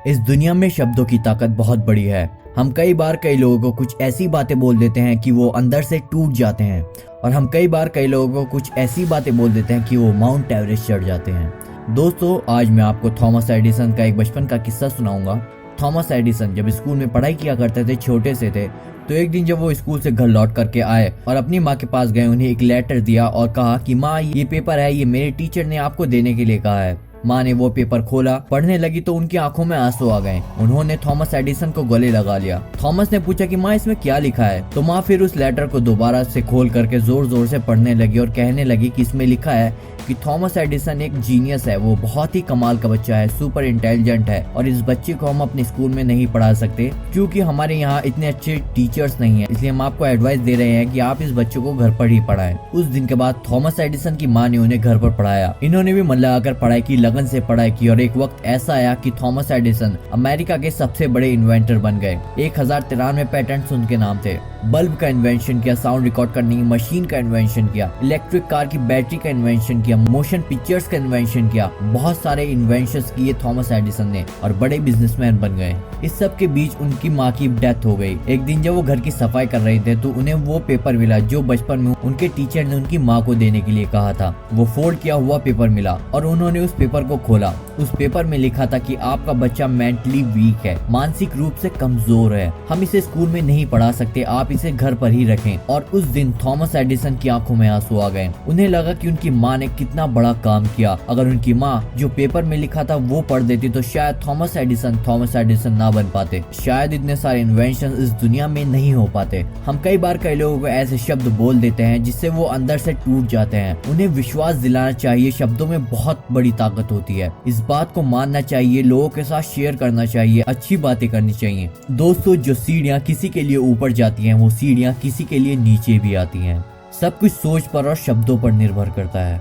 इस दुनिया में शब्दों की ताकत बहुत बड़ी है। हम कई बार कई लोगों को कुछ ऐसी बातें बोल देते हैं कि वो अंदर से टूट जाते हैं, और हम कई बार कई लोगों को कुछ ऐसी बातें बोल देते हैं कि वो माउंट एवरेस्ट चढ़ जाते हैं। दोस्तों, आज मैं आपको थॉमस एडिसन का एक बचपन का किस्सा सुनाऊंगा। थॉमस एडिसन जब स्कूल में पढ़ाई किया करते थे, छोटे से थे, तो एक दिन जब वो स्कूल से घर लौट करके आए और अपनी माँ के पास गए, उन्हें एक लेटर दिया और कहा कि माँ, ये पेपर है, ये मेरे टीचर ने आपको देने के लिए कहा है। माँ ने वो पेपर खोला, पढ़ने लगी तो उनकी आंखों में आंसू आ गए। उन्होंने थॉमस एडिसन को गले लगा लिया। थॉमस ने पूछा कि माँ, इसमें क्या लिखा है? तो माँ फिर उस लेटर को दोबारा से खोल करके जोर जोर से पढ़ने लगी और कहने लगी कि इसमें लिखा है कि थॉमस एडिसन एक जीनियस है, वो बहुत ही कमाल का बच्चा है, सुपर इंटेलिजेंट है, और इस बच्चे को हम अपने स्कूल में नहीं पढ़ा सकते क्योंकि हमारे यहाँ इतने अच्छे टीचर्स नहीं है। इसलिए हम आपको एडवाइस दे रहे हैं कि आप इस बच्चे को घर पर ही पढ़ाएं। उस दिन के बाद थॉमस एडिसन की माँ ने उन्हें घर पर पढ़ाया। इन्होंने भी मन लगाकर पढ़ाई की, लगन से पढ़ाई की, और एक वक्त ऐसा आया कि थॉमस एडिसन अमेरिका के सबसे बड़े इन्वेंटर बन गए। 1093 पेटेंट्स उनके नाम थे। बल्ब का इन्वेंशन किया, साउंड रिकॉर्ड करने की मशीन का इन्वेंशन किया, इलेक्ट्रिक कार की बैटरी का इन्वेंशन किया, मोशन पिक्चर्स का इन्वेंशन किया। बहुत सारे इन्वेंशंस किए थॉमस एडिसन ने और बड़े बिजनेसमैन बन गए। इस सब के बीच उनकी माँ की डेथ हो गई। एक दिन जब वो घर की सफाई कर रहे थे तो उन्हें वो पेपर मिला जो बचपन में उनके टीचर ने उनकी माँ को देने के लिए कहा था। वो फोल्ड किया हुआ पेपर मिला और उन्होंने उस पेपर को खोला। उस पेपर में लिखा था कि आपका बच्चा मेंटली वीक है, मानसिक रूप से कमजोर है, हम इसे स्कूल में नहीं पढ़ा सकते, आप इसे घर पर ही रखें। और उस दिन थॉमस एडिसन की आंखों में आंसू आ गए। उन्हें लगा कि उनकी माँ ने कितना बड़ा काम किया। अगर उनकी माँ जो पेपर में लिखा था वो पढ़ देती तो शायद थॉमस एडिसन ना बन पाते, शायद इतने सारे इन्वेंशन इस दुनिया में नहीं हो पाते। हम कई बार कई लोगों को ऐसे शब्द बोल देते हैं जिससे वो अंदर से टूट जाते हैं। उन्हें विश्वास दिलाना चाहिए, शब्दों में बहुत बड़ी ताकत होती है। इस बात को मानना चाहिए, लोगों के साथ शेयर करना चाहिए, अच्छी बातें करनी चाहिए। दोस्तों, जो सीढ़ियाँ किसी के लिए ऊपर जाती हैं, वो सीढ़ियाँ किसी के लिए नीचे भी आती हैं। सब कुछ सोच पर और शब्दों पर निर्भर करता है।